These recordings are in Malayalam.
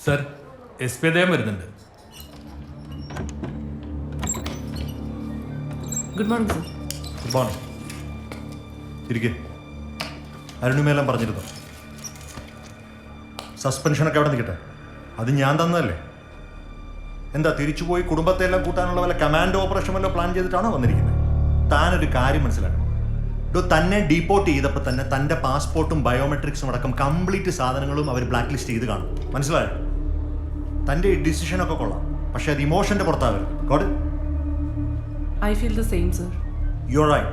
സർ, SP അദ്ദേഹം വരുന്നുണ്ട്. Good morning sir. Good morning. ഇരിക്കെ. അരുണിമേലം പറഞ്ഞിരുന്നു. സസ്പെൻഷനൊക്കെ അവിടെ നിൽക്കട്ടെ. അത് ഞാൻ തന്നതല്ലേ. എന്താ തിരിച്ചുപോയി കുടുംബത്തെ എല്ലാം കൂട്ടാനുള്ള വല്ല കമാൻഡോ ഓപ്പറേഷൻ വല്ല പ്ലാൻ ചെയ്തിട്ടാണോ വന്നിരിക്കുന്നത്? താനൊരു കാര്യം മനസ്സിലാക്കണം. തന്നെ ഡീപ്പോർട്ട് ചെയ്തപ്പോൾ തന്നെ തൻ്റെ പാസ്പോർട്ടും ബയോമെട്രിക്സും അടക്കം കംപ്ലീറ്റ് സാധനങ്ങളും അവർ ബ്ലാക്ക് ലിസ്റ്റ് ചെയ്ത് കാണും. മനസ്സിലായോ? തൻ്റെ ഈ ഡിസിഷനൊക്കെ കൊള്ളാം, പക്ഷേ അത് ഇമോഷൻ്റെ പുറത്താവരുത്. Got it? I feel the same, sir. You're right.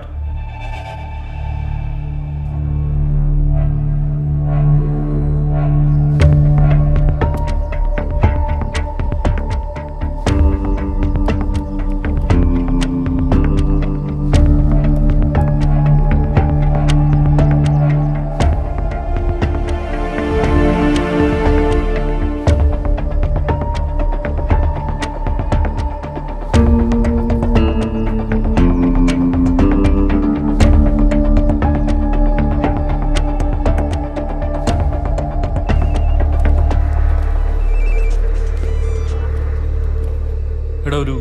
എടാ, ഒരു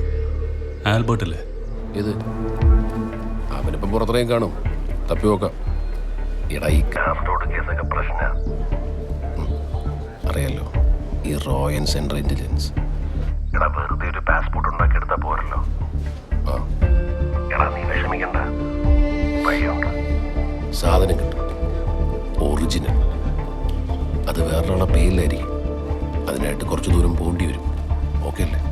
ആൽബർട്ട് അല്ലേ ഇത്? അവനിപ്പം പുറത്തിറങ്ങി കാണും. തപ്പി നോക്കാം. എടാ, ഈ കാസർഗോഡ് കേസൊക്കെ പ്രശ്ന അറിയാലോ. ഈ റോ ആൻഡ് സെൻട്രൽ ഇന്റലിജൻസ്. എടാ, വെറുതെ ഒരു പാസ്പോർട്ട് ഉണ്ടാക്കി എടുത്താൽ പോരല്ലോ. ആ എടാ, നീ വിഷമിക്കണ്ട. വഴിയുണ്ട്. സാധനം കിട്ടും. ഒറിജിനൽ. അത് വേറൊരാളെ പേരിലായിരിക്കും. അതിനായിട്ട് കുറച്ച് ദൂരം പോകേണ്ടി വരും. ഓക്കെ അല്ലേ?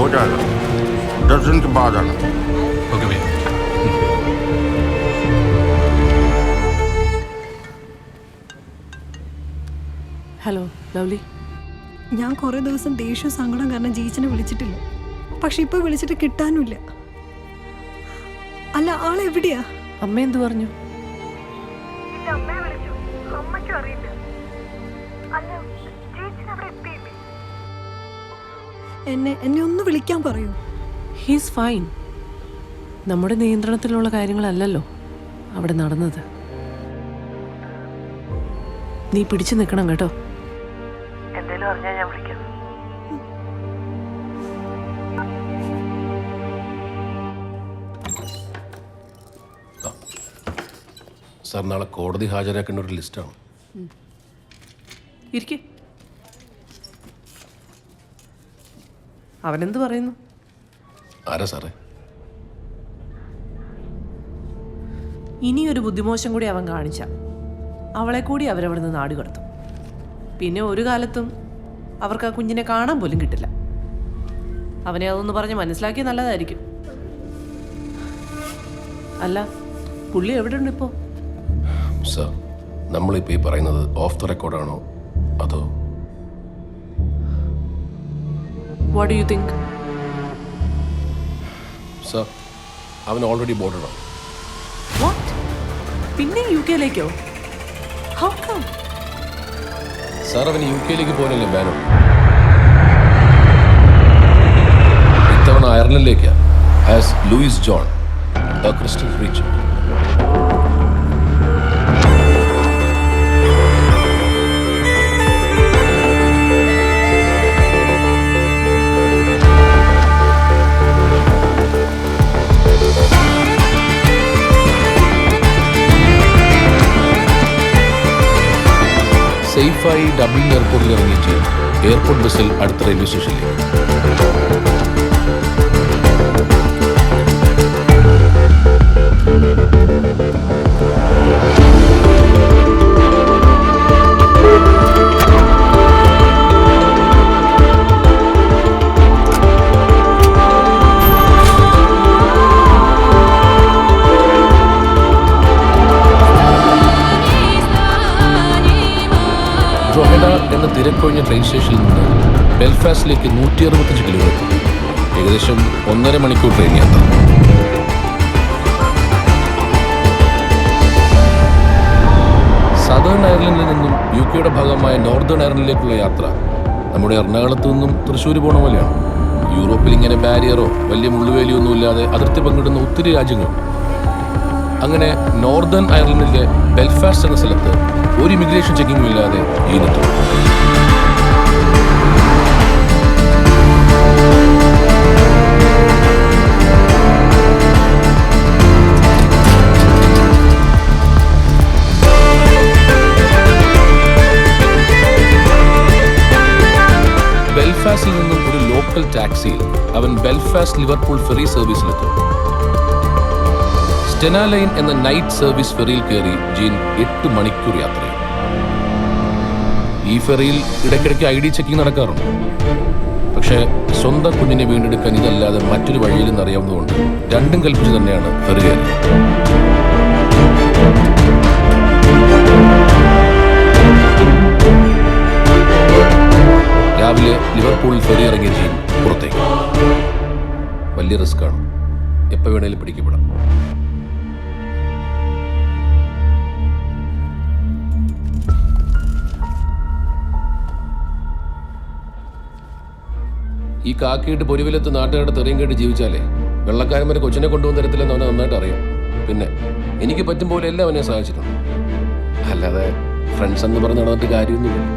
हो जाएगा, 10 दिन के बाद आना। ഓക്കെ ഭയ്യ. Hello lovely. ഞാൻ കുറേ ദിവസം ദേഷ്യവും സങ്കടം കാരണം ജീച്ചനെ വിളിച്ചിട്ടില്ല. പക്ഷെ ഇപ്പൊ വിളിച്ചിട്ട് കിട്ടാനുമില്ല. അല്ല, ആളെവിടെയാ? അമ്മ എന്തു പറഞ്ഞു? എന്നെ ഒന്ന് വിളിക്കാൻ പറയൂ. He's fine. നമ്മുടെ നിയന്ത്രണത്തിലുള്ള കാര്യങ്ങളല്ലല്ലോ അവിടെ നടന്നത്. നീ പിടിച്ചു നിൽക്കണം കേട്ടോ. എന്തേലും അറിഞ്ഞാൽ ഞാൻ വിളിക്കാം. സാർ, നാളെ കോടതി ഹാജരാക്കേണ്ട ഒരു ലിസ്റ്റാണ്. ഇരിക്കെ. അവനെന്ത് പറയുന്നു? ആരാ സാറേ? ഇനിയൊരു ബുദ്ധിമോശം കൂടി അവൻ കാണിച്ച അവളെ കൂടി അവരവിടെ നിന്ന് നാട് കടത്തും. പിന്നെ ഒരു കാലത്തും അവർക്ക് ആ കുഞ്ഞിനെ കാണാൻ പോലും കിട്ടില്ല. അവനെ അതൊന്ന് പറഞ്ഞ് മനസ്സിലാക്കി നല്ലതായിരിക്കും. അല്ല, പുള്ളി എവിടെ ഉണ്ട് ഇപ്പോൾ? സാർ, നമ്മളിപ്പോൾ ഈ പറയുന്നത് ഓഫ് ദ റെക്കോർഡാണോ അതോ? What do you think? Sir, അവൻ ഓൾറെഡി ബോർഡറാണ്. വാട്ട്? പിന്നെ UK-ലേക്കോ? How come? സാർ, അവന് UK-ലേക്ക് പോകാനല്ലേ ബാനോ. ഇത്തവണ അയർലൻഡിലേക്കാണ് as Louis John, a Christian preacher. സേഫായി ഡബ്ലിൻ എയർപോർട്ടിൽ ഇറങ്ങി ചെയ്യും. എയർപോർട്ട് ബസ്സിൽ അടുത്ത റെയിൽവേ സ്റ്റേഷനിലേക്ക്. ഡ്രോഹെഡ എന്ന തിരക്കൊഴിഞ്ഞ ട്രെയിൻ സ്റ്റേഷനിൽ നിന്ന് ബെൽഫാസ്റ്റിലേക്ക് 165 കിലോമീറ്റർ, ഏകദേശം 1.5 മണിക്കൂർ ട്രെയിൻ യാത്ര. സദേൺ അയർലൻഡിൽ നിന്നും UK ഭാഗമായ നോർത്തേൺ അയർലൻഡിലേക്കുള്ള യാത്ര നമ്മുടെ എറണാകുളത്ത് നിന്നും തൃശ്ശൂർ പോണ പോലെയാണ്. യൂറോപ്പിൽ ഇങ്ങനെ ബാരിയറോ വലിയ മുള്ളുവേലിയൊന്നും ഇല്ലാതെ അതിർത്തി പങ്കിടുന്ന ഒത്തിരി രാജ്യങ്ങളുണ്ട്. അങ്ങനെ നോർത്തേൺ അയർലൻഡിലെ ബെൽഫാസ്റ്റ് എന്ന സ്ഥലത്ത് ഒരു ഇമിഗ്രേഷൻ ചെക്കിങ്ങും ഇല്ലാതെ ഈനെത്തും. ബെൽഫാസ്റ്റിൽ നിന്നും ഒരു ലോക്കൽ ടാക്സിയിൽ അവൻ ബെൽഫാസ്റ്റ് ലിവർപൂൾ ഫെറി സർവീസിലെത്തും. സ്റ്റെന ലൈൻ എന്ന നൈറ്റ് സർവീസ് ഫെറിയിൽ കയറി ജീൻ 8 മണിക്കൂർ യാത്ര ചെയ്യും. ഈ ഫെറിയിൽ ഇടയ്ക്കിടയ്ക്ക് ID ചെക്കിംഗ് നടക്കാറുണ്ട്. പക്ഷേ സ്വന്തം കുഞ്ഞിനെ വീണ്ടെടുക്കാൻ ഇതല്ലാതെ മറ്റൊരു വഴിയിലെന്ന് അറിയാവുന്നതുകൊണ്ട് രണ്ടും കൽപ്പിച്ച് തന്നെയാണ് ഫെറി കയറിയത്. രാവിലെ ലിവർപൂളിൽ ഫെറി ഇറങ്ങിയ ജീൻ പുറത്തേക്ക്. വലിയ റിസ്ക്കാണ്, എപ്പോൾ വേണേലും പിടിക്കപ്പെടാം. ഈ കാക്കിയിട്ട് പൊരുവിലെത്ത് നാട്ടുകാരുടെ തെറിയും കേട്ട് ജീവിച്ചാലേ വെള്ളക്കാരൻ വരെ കൊച്ചിനെ കൊണ്ടുപോകുന്ന തരത്തിലെന്ന് അവനെ നന്നായിട്ട് അറിയാം. പിന്നെ എനിക്ക് പറ്റും പോലെ എല്ലാം അവനെ സഹായിച്ചിട്ടുണ്ട്. അല്ലാതെ ഫ്രണ്ട്സ് എന്ന് പറഞ്ഞ് നടന്നിട്ട് കാര്യമൊന്നുമില്ല.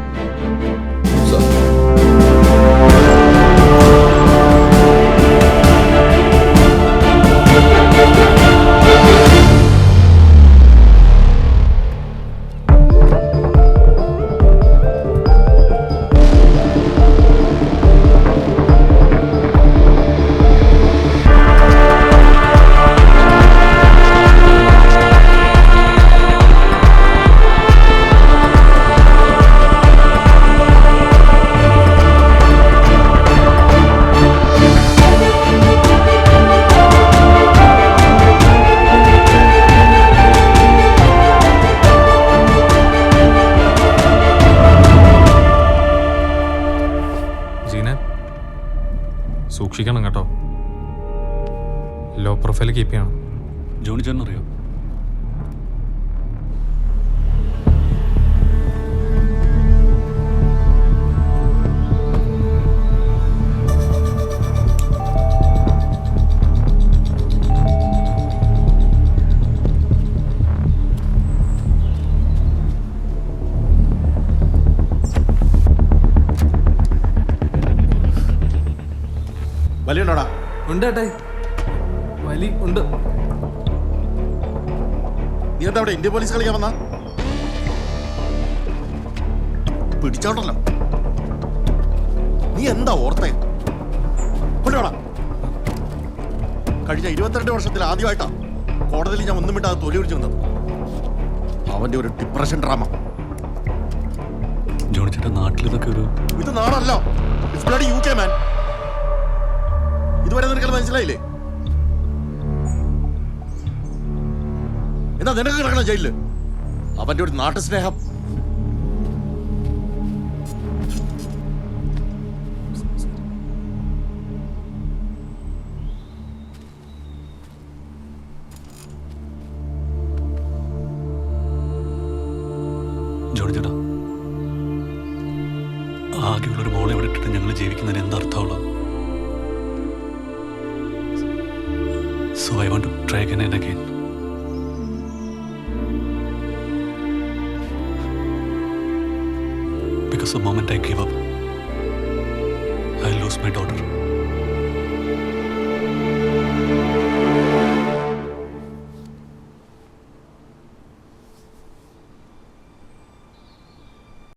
സൂക്ഷിക്കണം കേട്ടോ, ലോ പ്രൊഫൈൽ കീപ്പ് ചെയ്യണം. ജോണി ചേട്ടൻ അറിയോ? വലിയുണ്ടോടാ? ഉണ്ട് ഏട്ടായി, വലി ഉണ്ട്. നീ എന്താ അവിടെ ഇന്ത്യ പോലീസ് കളിക്കാൻ വന്ന? പിടിച്ചോണ്ടല്ലോ. നീ എന്താ ഓർത്തേ? കൊണ്ടുവാടാ. കഴിഞ്ഞ 22 വർഷത്തിൽ ആദ്യമായിട്ടാ കോടതിയിൽ ഞാൻ ഒന്നും വിട്ടാതെ തൊലി പിടിച്ചു വന്നത്. അവന്റെ ഒരു ഡിപ്രഷൻ ഡ്രാമ. ജോണി ചേട്ടാ, നാട്ടിൽ ഇതൊക്കെ ഒരു ഇത് നാടല്ല, ഇറ്റ്സ് ബ്ലഡി UK മാൻ. ഇതുവരെ നിനക്ക് മനസ്സിലായില്ലേ? എന്നാ നിനക്ക് കിടക്കണം ജയിലില്. അവന്റെ ഒരു നാട്ടുസ്നേഹം. ജോണി ചേട്ടാ, ആകെയുള്ളൊരു മോളെ ഇവിടെ ഇട്ടിട്ട് ഞങ്ങൾ ജീവിക്കുന്നതിന് എന്താ അർത്ഥമുള്ളത്? So I want to try again and again. Because the moment I give up, I lose my daughter.